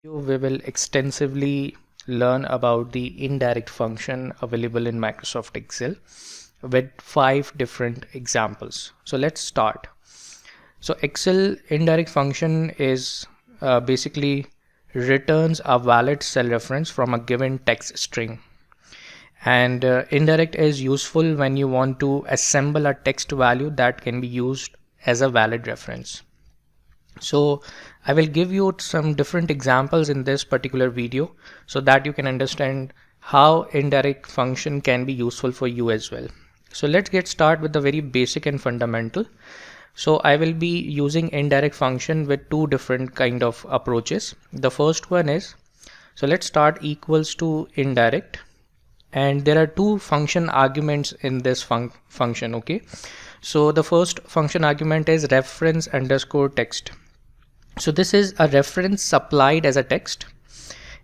We will extensively learn about the indirect function available in Microsoft Excel with 5 different examples. So let's start. So Excel indirect function is basically returns a valid cell reference from a given text string. And indirect is useful when you want to assemble a text value that can be used as a valid reference. So I will give you some different examples in this particular video so that you can understand how indirect function can be useful for you as well. So let's get started with the very basic and fundamental. So I will be using indirect function with two different kind of approaches. The first one is, so let's start equals to indirect, and there are two function arguments in this function. Okay, so the first function argument is reference underscore text. So this is a reference supplied as a text,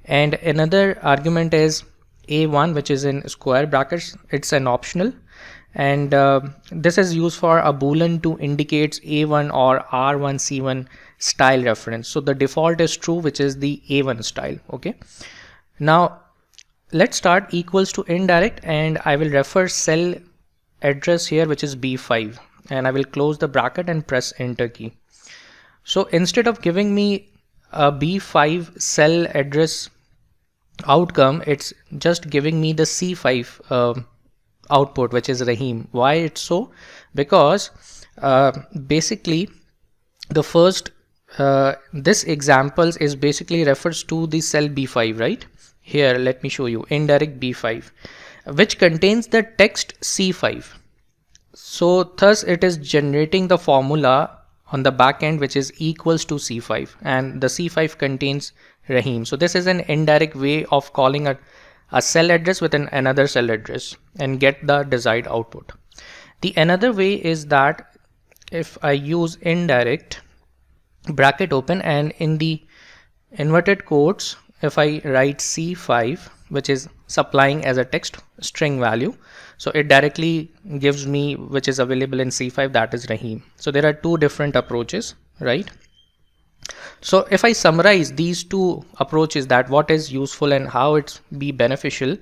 and another argument is a1, which is in square brackets. It's an optional, and this is used for a boolean to indicate a1 or r1c1 style reference. So the default is true, which is the a1 style. Okay, now let's start equals to indirect, and I will refer cell address here, which is b5, and I will close the bracket and press enter key. So instead of giving me a B5 cell address outcome, it's just giving me the C5 output, which is Rahim. Why it's so? Because basically the first this examples is basically refers to the cell B5, right? Here, let me show you indirect B5, which contains the text C5. So thus it is generating the formula on the back end, which is equals to C5, and the C5 contains Rahim. So this is an indirect way of calling a cell address with another cell address and get the desired output. The another way is that if I use indirect bracket open, and in the inverted quotes, if I write C5, which is supplying as a text string value, so it directly gives me which is available in C5, that is Rahim. So there are two different approaches, right? So if I summarize these two approaches, that what is useful and how it's be beneficial.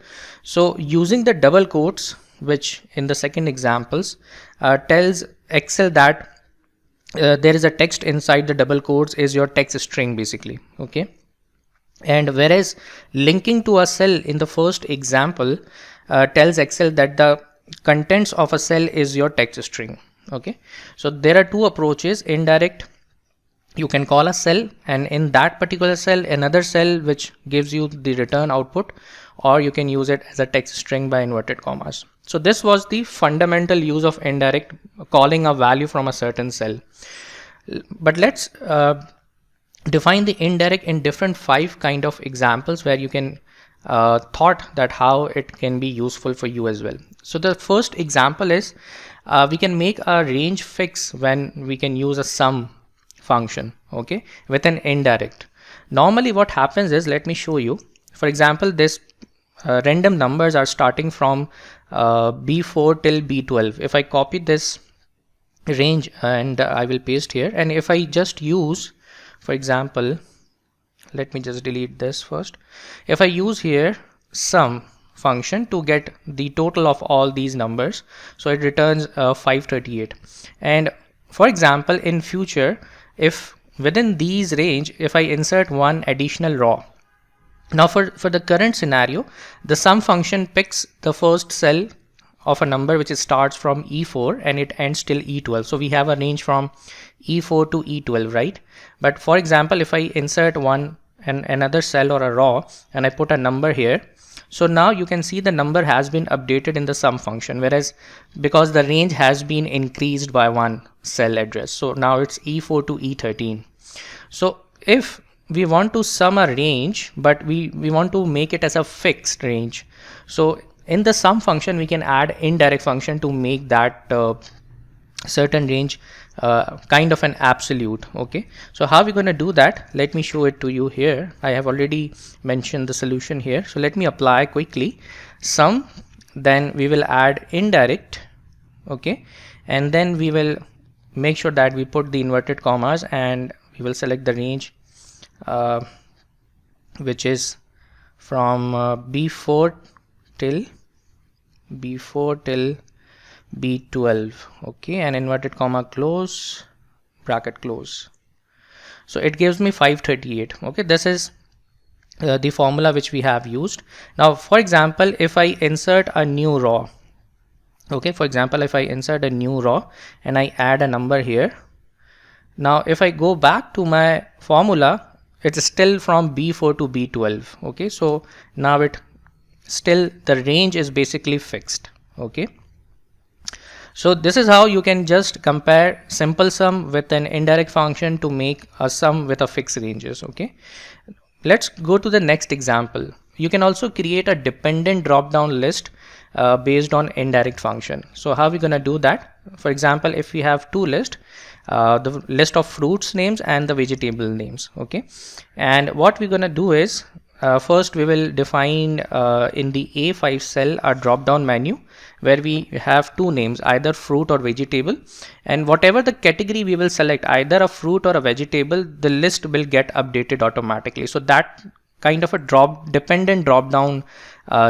So using the double quotes, which in the second examples tells Excel that there is a text inside the double quotes is your text string basically. Okay, and whereas linking to a cell in the first example tells Excel that the contents of a cell is your text string. Okay, so there are two approaches. Indirect, you can call a cell, and in that particular cell another cell which gives you the return output, or you can use it as a text string by inverted commas. So this was the fundamental use of indirect, calling a value from a certain cell. But let's define the indirect in different 5 kind of examples where you can thought that how it can be useful for you as well. So the first example is we can make a range fix when we can use a sum function, okay, with an indirect. Normally what happens is, let me show you. For example, this random numbers are starting from B4 till B12. If I copy this range and I will paste here, and if I just use, for example, let me just delete this first. If I use here sum function to get the total of all these numbers, so it returns 538. And for example, in future, if within these range, if I insert one additional row, now for the current scenario, the sum function picks the first cell of a number which starts from E4 and it ends till E12. So we have a range from E4 to E12, right? But for example, if I insert one and another cell or a row and I put a number here, so now you can see the number has been updated in the sum function, whereas because the range has been increased by one cell address, so now it's E4 to E13. So if we want to sum a range, but we want to make it as a fixed range, so in the sum function we can add indirect function to make that certain range kind of an absolute. Okay, so how are we going to do that? Let me show it to you here. I have already mentioned the solution here, so let me apply quickly sum, then we will add indirect. Okay, and then we will make sure that we put the inverted commas and we will select the range which is from B4 till B12, okay, and inverted comma close, bracket close. So it gives me 538. Okay, this is the formula which we have used. Now for example, if I insert a new row, okay, for example, if I insert a new row and I add a number here, now if I go back to my formula, it's still from B4 to B12. Okay, so now it still, the range is basically fixed. Okay, so this is how you can just compare simple sum with an indirect function to make a sum with a fixed ranges. Okay, let's go to the next example. You can also create a dependent drop down list based on indirect function. So how are we going to do that? For example, if we have two lists, the list of fruits names and the vegetable names. Okay, and what we're going to do is first we will define in the A5 cell a drop down menu where we have two names, either fruit or vegetable, and whatever the category we will select, either a fruit or a vegetable, the list will get updated automatically. So that kind of a dependent drop down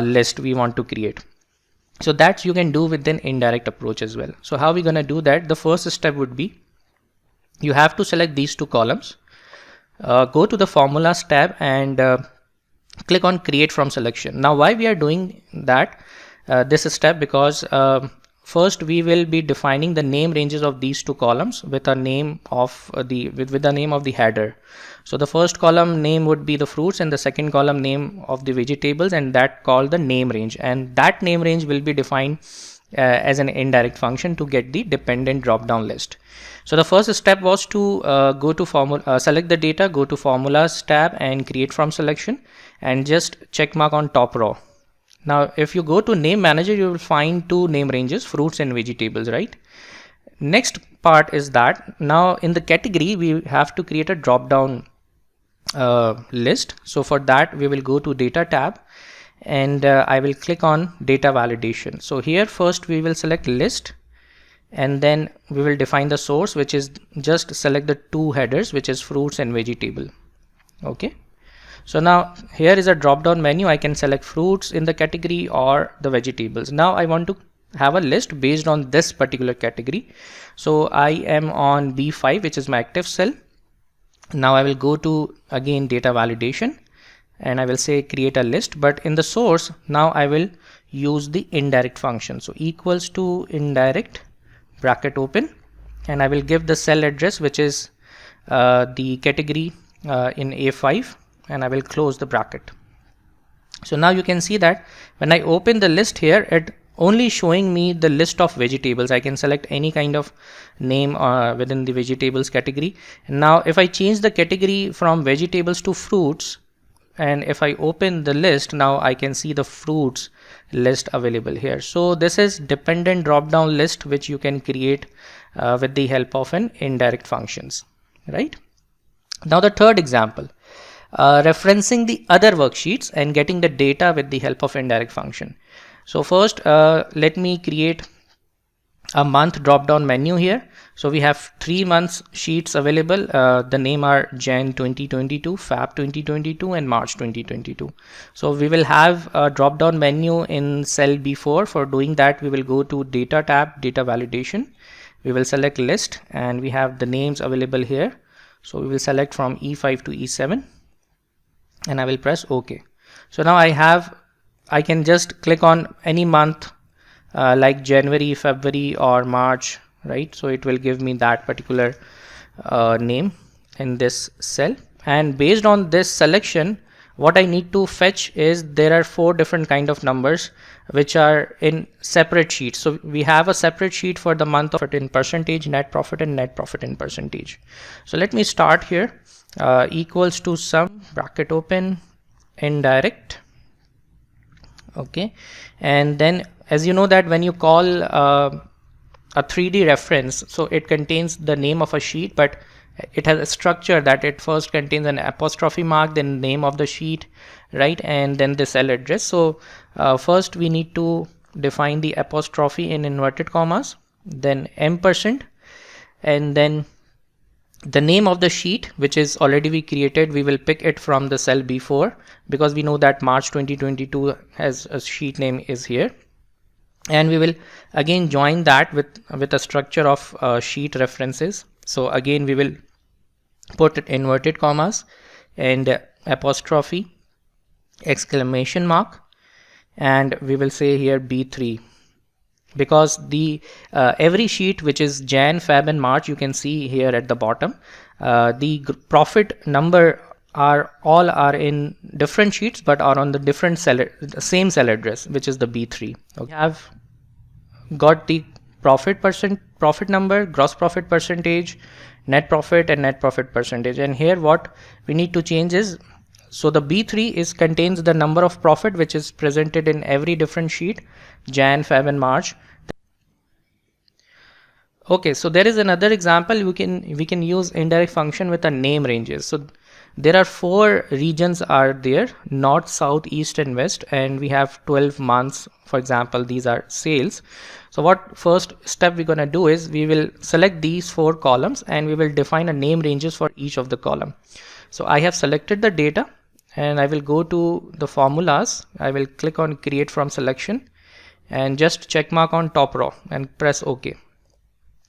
list we want to create. So that you can do with an indirect approach as well. So how are we going to do that? The first step would be, you have to select these two columns, go to the formulas tab and click on create from selection. Now why we are doing that this step? Because first we will be defining the name ranges of these two columns with a name of with the name of the header. So the first column name would be the fruits and the second column name of the vegetables, and that called the name range, and that name range will be defined as an indirect function to get the dependent drop down list. So the first step was to go to formula, select the data, go to formulas tab and create from selection, and just check mark on top row. Now if you go to name manager, you will find two name ranges, fruits and vegetables, right? Next part is that now in the category we have to create a drop down list. So for that we will go to data tab and I will click on data validation. So here first we will select list, and then we will define the source, which is just select the two headers, which is fruits and vegetable. Okay, so now here is a drop down menu. I can select fruits in the category or the vegetables. Now I want to have a list based on this particular category. So I am on B5, which is my active cell. Now I will go to again data validation and I will say create a list, but in the source now I will use the indirect function. So equals to indirect bracket open, and I will give the cell address, which is the category in A5, and I will close the bracket. So now you can see that when I open the list here, it only showing me the list of vegetables. I can select any kind of name within the vegetables category. And now if I change the category from vegetables to fruits, and if I open the list, now I can see the fruits list available here. So this is dependent drop down list which you can create with the help of an indirect functions, right? Now the third example, referencing the other worksheets and getting the data with the help of indirect function. So first let me create a month drop down menu here. So we have 3 months sheets available. The name are Jan 2022, Feb 2022 and March 2022. So we will have a drop down menu in cell B4. For doing that, we will go to data tab, data validation. We will select list and we have the names available here. So we will select from E5 to E7 and I will press OK. So now I can just click on any month like January, February or March, right? So it will give me that particular name in this cell, and based on this selection, what I need to fetch is there are 4 different kind of numbers which are in separate sheets. So we have a separate sheet for the month of it in percentage, net profit and net profit in percentage. So let me start here, equals to sum bracket open indirect. Okay, and then as you know that when you call a 3D reference, so it contains the name of a sheet, but it has a structure that it first contains an apostrophe mark, then name of the sheet, right, and then the cell address. So first we need to define the apostrophe in inverted commas, then %, and then The name of the sheet, which is already we created, we will pick it from the cell B4, because we know that March 2022 has a sheet name is here. And we will again join that with a structure of sheet references. So again we will put inverted commas and apostrophe, exclamation mark, and we will say here B3, because the every sheet which is Jan, Feb and March, you can see here at the bottom, the profit number are in different sheets but are on the different same cell address, which is the B3. Okay. We have got the profit number, gross profit percentage, net profit and net profit percentage. And here what we need to change is, so the B3 contains the number of profit which is presented in every different sheet, Jan, Feb and March. Okay, so there is another example. We can use indirect function with a name ranges. So there are 4 regions are there: north, south, east and west, and we have 12 months. For example, these are sales. So what first step we're going to do is, we will select these 4 columns and we will define a name ranges for each of the column. So I have selected the data and I will go to the formulas. I will click on create from selection and just check mark on top row and press OK.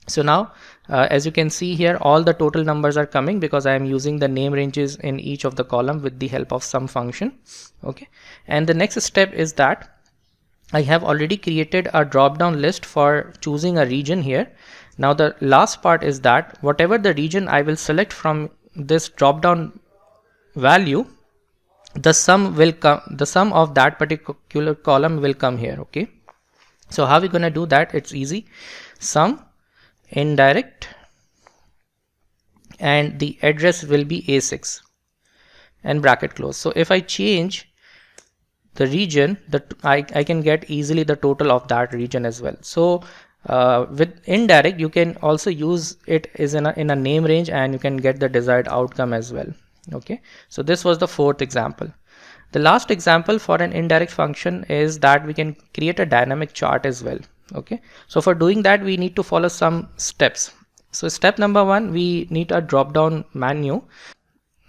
So now as you can see here, all the total numbers are coming because I am using the name ranges in each of the column with the help of some function. Okay, and the next step is that I have already created a drop down list for choosing a region here. Now the last part is that whatever the region I will select from this drop down value, the sum will come, the sum of that particular column will come here. Okay, so how are we going to do that? It's easy. Sum indirect, and the address will be A6 and bracket close. So if I change the region, that I can get easily the total of that region as well. So with indirect you can also use it as in a name range and you can get the desired outcome as well. Okay, so this was the 4th example. The last example for an indirect function is that we can create a dynamic chart as well. Okay, so for doing that we need to follow some steps. So step number 1, we need a drop down menu,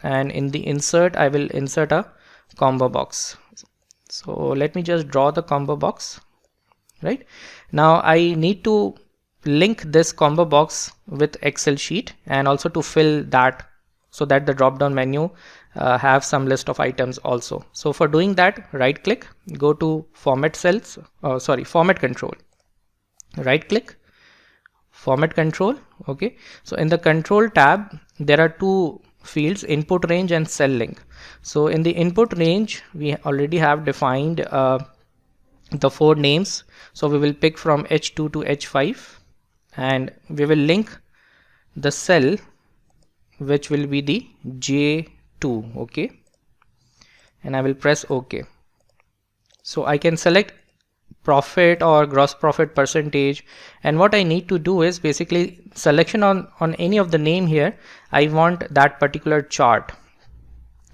and in the insert I will insert a combo box. So let me just draw the combo box. Right now I need to link this combo box with Excel sheet and also to fill that, so that the drop down menu have some list of items also. So for doing that, right click, go to format cells, format control, right click, format control. Okay, so in the control tab there are 2 fields, input range and cell link. So in the input range we already have defined the 4 names. So we will pick from H2 to H5 and we will link the cell which will be the J2. Okay, and I will press OK. So I can select profit or gross profit percentage, and what I need to do is basically selection on any of the name here. I want that particular chart.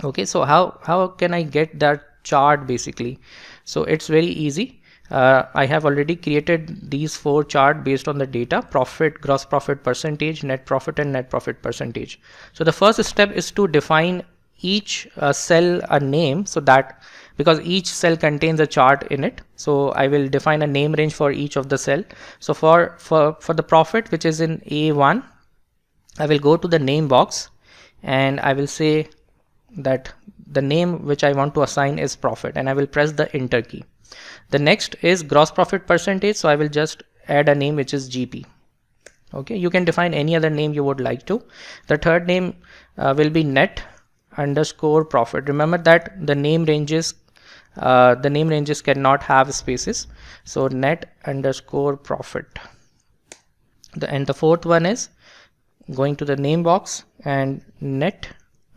Okay, so how can I get that chart basically? So it's very easy. I have already created these 4 chart based on the data: profit, gross profit percentage, net profit and net profit percentage. So the first step is to define each cell a name, so that because each cell contains a chart in it, so I will define a name range for each of the cell. So for the profit, which is in A1, I will go to the name box and I will say that the name which I want to assign is profit, and I will press the enter key. The next is gross profit percentage, so I will just add a name which is GP. Okay, you can define any other name you would like to. The third name will be net underscore profit. Remember that the name ranges cannot have spaces, so net underscore profit. And the fourth one is going to the name box and net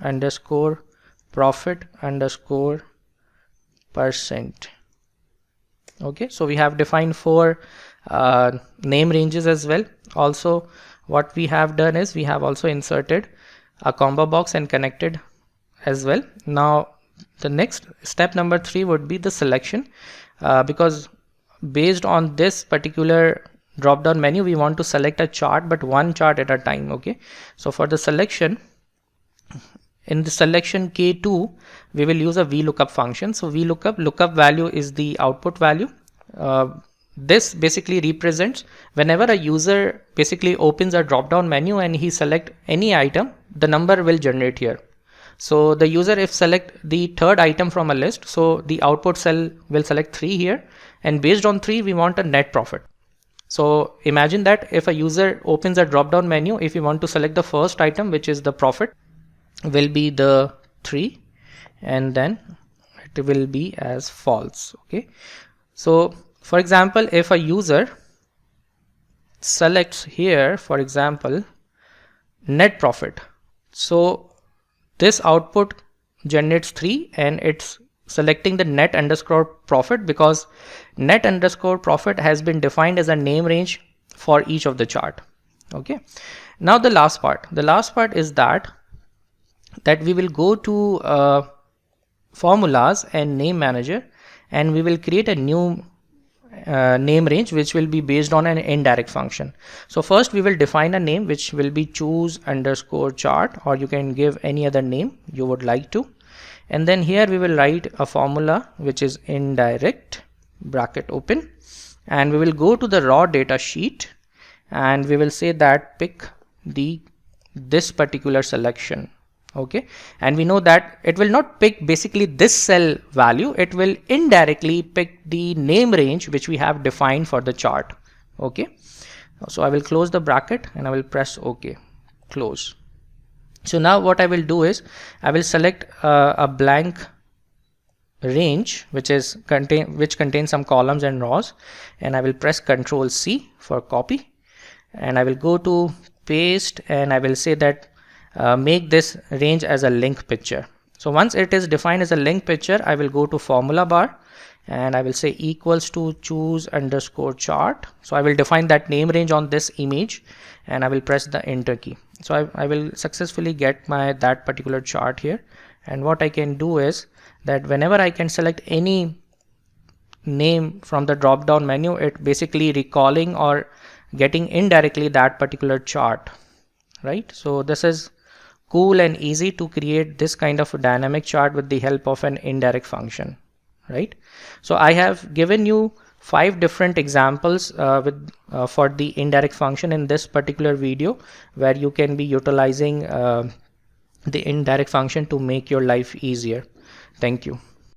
underscore profit underscore percent. Okay, so we have defined 4 name ranges as well. Also what we have done is we have also inserted a combo box and connected as well. Now the next step number 3 would be the selection, because based on this particular drop down menu, we want to select a chart, but one chart at a time. Okay, so for the selection, in the selection K2, we will use a VLOOKUP function. So lookup value is the output value. This basically represents whenever a user basically opens a drop down menu and he select any item, the number will generate here. So the user if select the third item from a list, so the output cell will select 3 here, and based on 3 we want a net profit. So imagine that if a user opens a drop down menu, if you want to select the first item, which is the profit, will be the 3, and then it will be as false. Okay, so for example, if a user selects here, for example, net profit, so this output generates 3 and it's selecting the net underscore profit, because net underscore profit has been defined as a name range for each of the chart. Okay, now the last part is that we will go to formulas and name manager, and we will create a new name range which will be based on an indirect function. So first we will define a name which will be choose underscore chart, or you can give any other name you would like to, and then here we will write a formula which is indirect bracket open, and we will go to the raw data sheet and we will say that pick this particular selection. Okay, and we know that it will not pick basically this cell value, it will indirectly pick the name range which we have defined for the chart. Okay, so I will close the bracket and I will press OK, close. So now what I will do is I will select a blank range which contains some columns and rows, and I will press Ctrl C for copy, and I will go to paste and I will say that make this range as a link picture. So once it is defined as a link picture, I will go to formula bar and I will say equals to choose underscore chart. So I will define that name range on this image and I will press the enter key. So I will successfully get that particular chart here, and what I can do is that whenever I can select any name from the drop down menu, it basically recalling or getting indirectly that particular chart, right? So this is cool and easy to create this kind of a dynamic chart with the help of an indirect function, right? So I have given you 5 different examples for the indirect function in this particular video, where you can be utilizing the indirect function to make your life easier. Thank you.